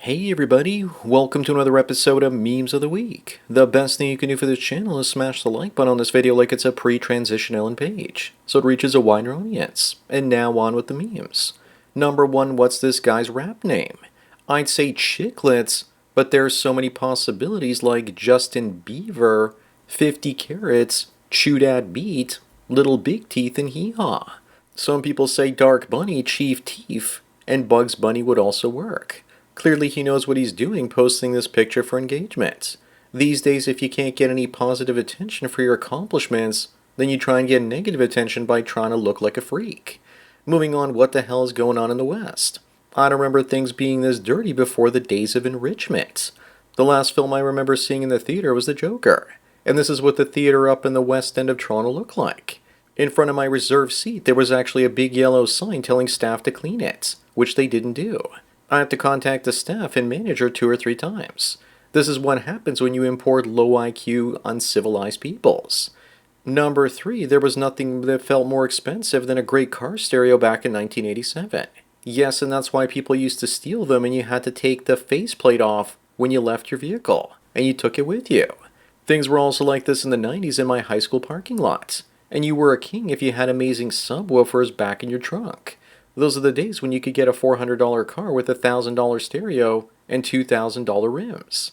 Hey everybody, welcome to another episode of Memes of the Week. The best thing you can do for this channel is smash the like button on this video like it's a pre-transition Ellen page, so it reaches a wider audience. And now on with the memes. Number 1, what's this guy's rap name? I'd say Chiclets, but there's so many possibilities like Justin Bieber, 50 Carrots, Chew Dat Beat, Little Big Teeth, and Hee Haw. Some people say Dark Bunny, Chief Teef, and Bugs Bunny would also work. Clearly he knows what he's doing posting this picture for engagement. These days, if you can't get any positive attention for your accomplishments, then you try and get negative attention by trying to look like a freak. Moving on, what the hell is going on in the West? I don't remember things being this dirty before the days of enrichment. The last film I remember seeing in the theater was The Joker, and this is what the theater up in the west end of Toronto looked like. In front of my reserved seat, there was actually a big yellow sign telling staff to clean it, which they didn't do. I have to contact the staff and manager 2 or 3 times. This is what happens when you import low IQ, uncivilized peoples. Number 3, there was nothing that felt more expensive than a great car stereo back in 1987. Yes, and that's why people used to steal them and you had to take the faceplate off when you left your vehicle, and you took it with you. Things were also like this in the 90s in my high school parking lot, and you were a king if you had amazing subwoofers back in your trunk. Those are the days when you could get a $400 car with a $1,000 stereo and $2,000 rims.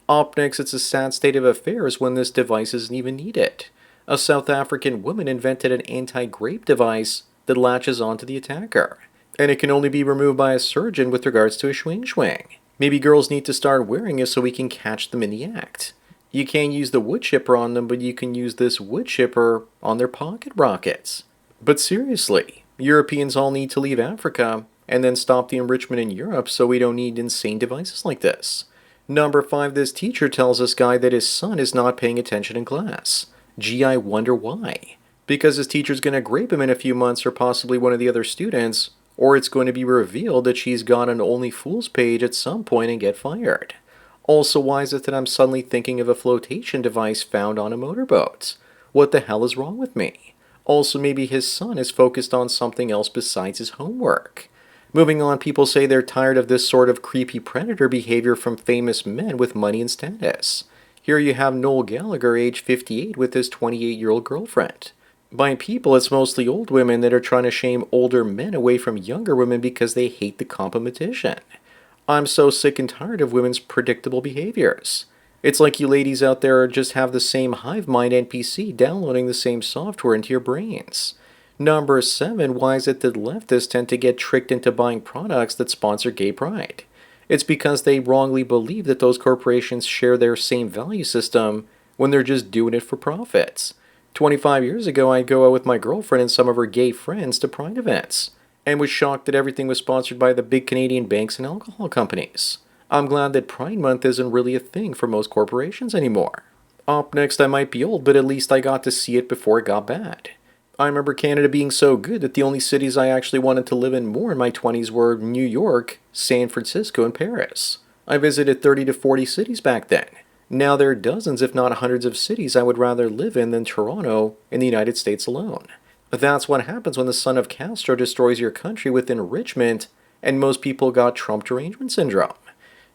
Up next, it's a sad state of affairs when this device isn't even needed. A South African woman invented an anti-grape device that latches onto the attacker, and it can only be removed by a surgeon with regards to a swing. Maybe girls need to start wearing it so we can catch them in the act. You can't use the wood chipper on them, but you can use this wood chipper on their pocket rockets. But seriously, Europeans all need to leave Africa and then stop the enrichment in Europe so we don't need insane devices like this. Number 5, this teacher tells this guy that his son is not paying attention in class. Gee, I wonder why. Because his teacher's going to grape him in a few months or possibly one of the other students, or it's going to be revealed that she's gone on Only Fools page at some point and get fired. Also, why is it that I'm suddenly thinking of a flotation device found on a motorboat? What the hell is wrong with me? Also, maybe his son is focused on something else besides his homework. Moving on, people say they're tired of this sort of creepy predator behavior from famous men with money and status. Here you have Noel Gallagher, age 58, with his 28-year-old girlfriend. By people, it's mostly old women that are trying to shame older men away from younger women because they hate the competition. I'm so sick and tired of women's predictable behaviors. It's like you ladies out there just have the same hive mind NPC downloading the same software into your brains. Number 7, why is it that leftists tend to get tricked into buying products that sponsor gay pride? It's because they wrongly believe that those corporations share their same value system when they're just doing it for profits. 25 years ago, I'd go out with my girlfriend and some of her gay friends to pride events, and was shocked that everything was sponsored by the big Canadian banks and alcohol companies. I'm glad that Pride Month isn't really a thing for most corporations anymore. Up next, I might be old, but at least I got to see it before it got bad. I remember Canada being so good that the only cities I actually wanted to live in more in my 20s were New York, San Francisco, and Paris. I visited 30 to 40 cities back then. Now there are dozens, if not hundreds of cities I would rather live in than Toronto in the United States alone. That's what happens when the son of Castro destroys your country with enrichment, and most people got Trump derangement syndrome.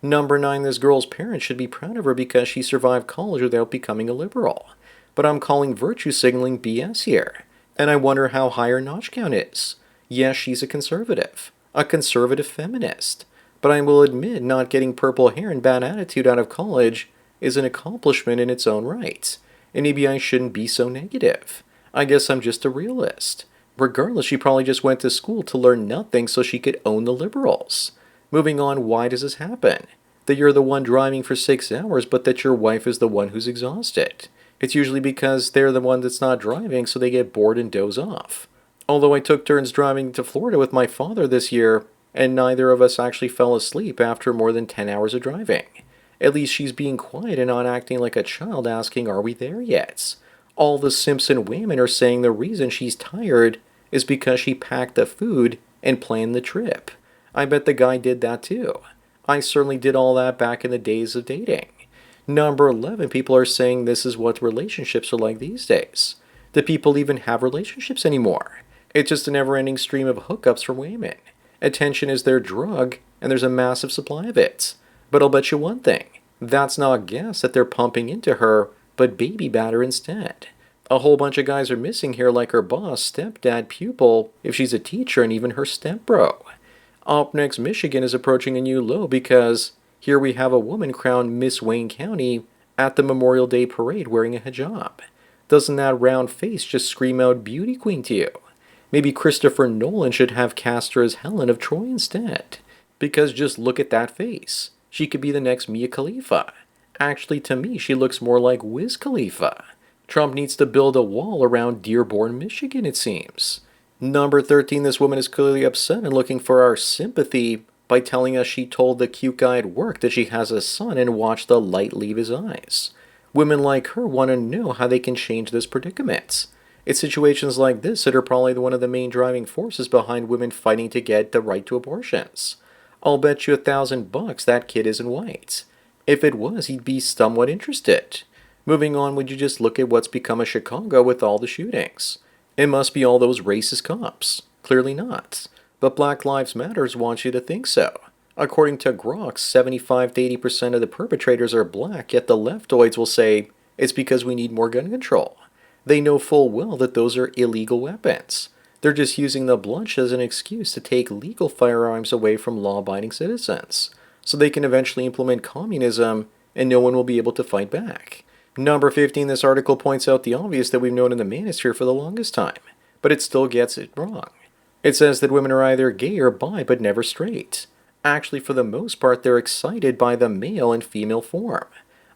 Number 9, this girl's parents should be proud of her because she survived college without becoming a liberal. But I'm calling virtue signaling BS here. And I wonder how high her notch count is. Yes, she's a conservative feminist. But I will admit not getting purple hair and bad attitude out of college is an accomplishment in its own right. And maybe I shouldn't be so negative. I guess I'm just a realist. Regardless, she probably just went to school to learn nothing so she could own the liberals. Moving on, why does this happen? That you're the one driving for 6 hours, but that your wife is the one who's exhausted. It's usually because they're the one that's not driving, so they get bored and doze off. Although I took turns driving to Florida with my father this year, and neither of us actually fell asleep after more than 10 hours of driving. At least she's being quiet and not acting like a child asking, "Are we there yet?" All the Simpson women are saying the reason she's tired is because she packed the food and planned the trip. I bet the guy did that too. I certainly did all that back in the days of dating. Number 11, people are saying this is what relationships are like these days. Do people even have relationships anymore? It's just a never-ending stream of hookups from women. Attention is their drug, and there's a massive supply of it. But I'll bet you one thing. That's not gas that they're pumping into her, but baby batter instead. A whole bunch of guys are missing here like her boss, stepdad, pupil, if she's a teacher, and even her stepbro. Up next, Michigan is approaching a new low because here we have a woman crowned Miss Wayne County at the Memorial Day parade wearing a hijab. Doesn't that round face just scream out beauty queen to you? Maybe Christopher Nolan should have cast her as Helen of Troy instead. Because just look at that face. She could be the next Mia Khalifa. Actually, to me, she looks more like Wiz Khalifa. Trump needs to build a wall around Dearborn, Michigan, it seems. Number 13, this woman is clearly upset and looking for our sympathy by telling us she told the cute guy at work that she has a son and watched the light leave his eyes. Women like her want to know how they can change this predicament. It's situations like this that are probably one of the main driving forces behind women fighting to get the right to abortions. I'll bet you $1,000 that kid isn't white. If it was, he'd be somewhat interested. Moving on, would you just look at what's become of Chicago with all the shootings? It must be all those racist cops. Clearly not. But Black Lives Matters wants you to think so. According to Grok, 75 to 80% of the perpetrators are black, yet the leftoids will say it's because we need more gun control. They know full well that those are illegal weapons. They're just using the bloodshed as an excuse to take legal firearms away from law-abiding citizens, so they can eventually implement communism and no one will be able to fight back. Number 15, this article points out the obvious that we've known in the manosphere for the longest time, but it still gets it wrong. It says that women are either gay or bi, but never straight. Actually, for the most part, they're excited by the male and female form.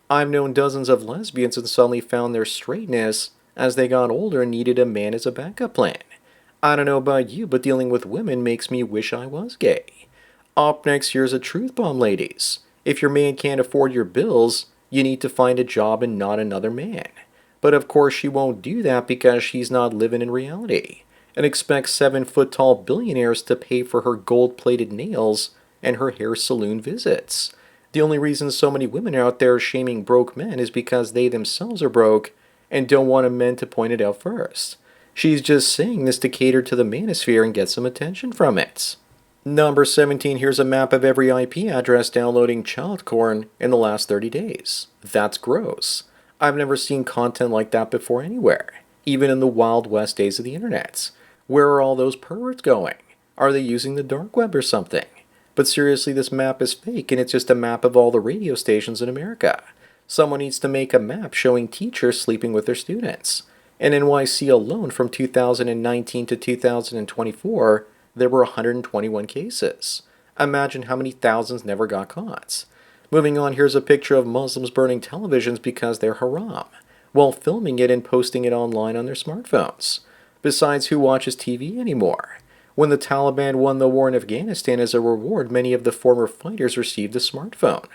I've known dozens of lesbians and suddenly found their straightness as they got older and needed a man as a backup plan. I don't know about you, but dealing with women makes me wish I was gay. Up next, here's a truth bomb, ladies. If your man can't afford your bills, you need to find a job and not another man. But of course she won't do that because she's not living in reality, and expects 7-foot-tall billionaires to pay for her gold-plated nails and her hair salon visits. The only reason so many women out there are shaming broke men is because they themselves are broke and don't want a man to point it out first. She's just saying this to cater to the manosphere and get some attention from it. Number 17, here's a map of every IP address downloading child porn in the last 30 days. That's gross. I've never seen content like that before anywhere, even in the Wild West days of the internet. Where are all those perverts going? Are they using the dark web or something? But seriously, this map is fake and it's just a map of all the radio stations in America. Someone needs to make a map showing teachers sleeping with their students. In NYC alone, from 2019 to 2024, there were 121 cases. Imagine how many thousands never got caught. Moving on, here's a picture of Muslims burning televisions because they're haram, while filming it and posting it online on their smartphones. Besides, who watches TV anymore? When the Taliban won the war in Afghanistan as a reward, many of the former fighters received a smartphone.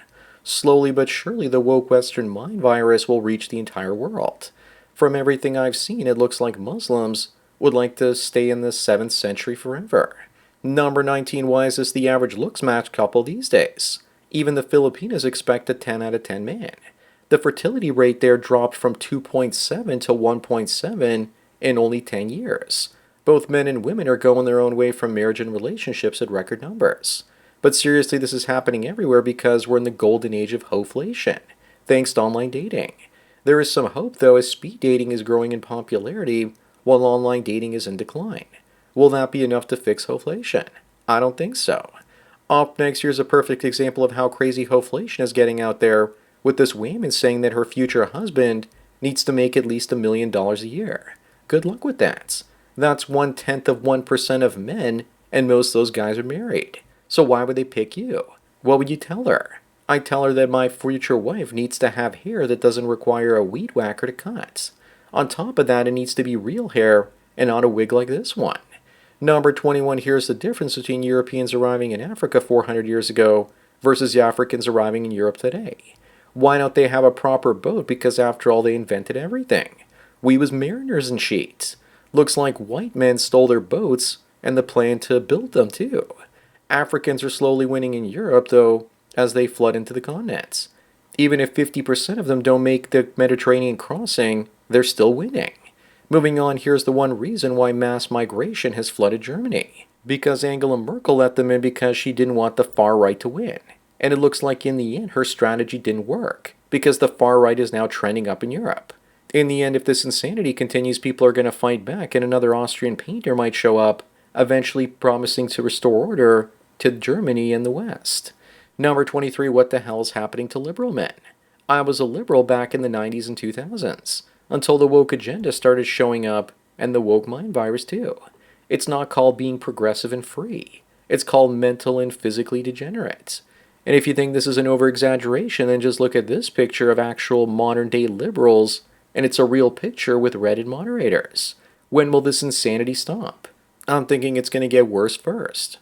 Slowly but surely, the woke Western mind virus will reach the entire world. From everything I've seen, it looks like Muslims would like to stay in the 7th century forever. Number 19, why is this the average looks match couple these days? Even the Filipinos expect a 10 out of 10 man. The fertility rate there dropped from 2.7 to 1.7 in only 10 years. Both men and women are going their own way from marriage and relationships at record numbers. But seriously, this is happening everywhere because we're in the golden age of hoflation, thanks to online dating. There is some hope, though, as speed dating is growing in popularity while online dating is in decline. Will that be enough to fix hoflation? I don't think so. Up next, here's a perfect example of how crazy hoflation is getting out there, with this woman saying that her future husband needs to make at least $1 million a year. Good luck with that. That's 0.1% of men, and most of those guys are married. So why would they pick you? What would you tell her? I tell her that my future wife needs to have hair that doesn't require a weed whacker to cut. On top of that, it needs to be real hair and not a wig like this one. Number 21, here's the difference between Europeans arriving in Africa 400 years ago versus the Africans arriving in Europe today. Why don't they have a proper boat? Because after all, they invented everything. We was mariners and sheets. Looks like white men stole their boats and the plan to build them too. Africans are slowly winning in Europe, though, as they flood into the continents. Even if 50% of them don't make the Mediterranean crossing, they're still winning. Moving on, here's the one reason why mass migration has flooded Germany. Because Angela Merkel let them in because she didn't want the far right to win. And it looks like in the end her strategy didn't work, because the far right is now trending up in Europe. In the end, if this insanity continues, people are going to fight back, and another Austrian painter might show up, eventually promising to restore order to Germany and the West. Number 23, what the hell is happening to liberal men? I was a liberal back in the 90s and 2000s, until the woke agenda started showing up, and the woke mind virus too. It's not called being progressive and free. It's called mental and physically degenerate. And if you think this is an over-exaggeration, then just look at this picture of actual modern-day liberals, and it's a real picture with Reddit moderators. When will this insanity stop? I'm thinking it's going to get worse first.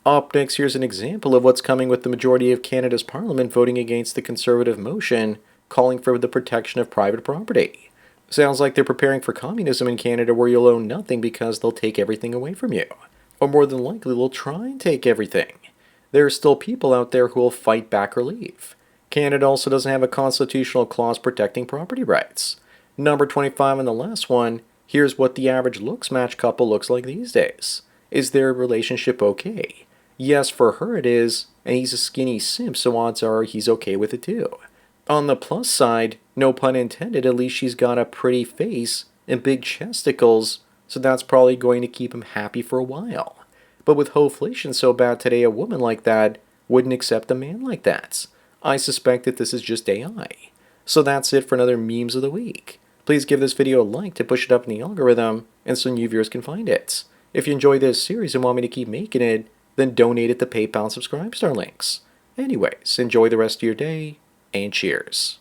Up next, here's an example of what's coming with the majority of Canada's parliament voting against the Conservative motion calling for the protection of private property. Sounds like they're preparing for communism in Canada, where you'll own nothing because they'll take everything away from you. Or more than likely, they'll try and take everything. There are still people out there who will fight back or leave. Canada also doesn't have a constitutional clause protecting property rights. Number 25 and the last one, here's what the average looks match couple looks like these days. Is their relationship okay? Yes, for her it is, and he's a skinny simp, so odds are he's okay with it too. On the plus side, no pun intended, at least she's got a pretty face and big chesticles, so that's probably going to keep him happy for a while. But with hoflation so bad today, a woman like that wouldn't accept a man like that. I suspect that this is just AI. So that's it for another Memes of the Week. Please give this video a like to push it up in the algorithm, and so new viewers can find it. If you enjoy this series and want me to keep making it, then donate at the PayPal and Subscribe Star links. Anyways, enjoy the rest of your day, and cheers.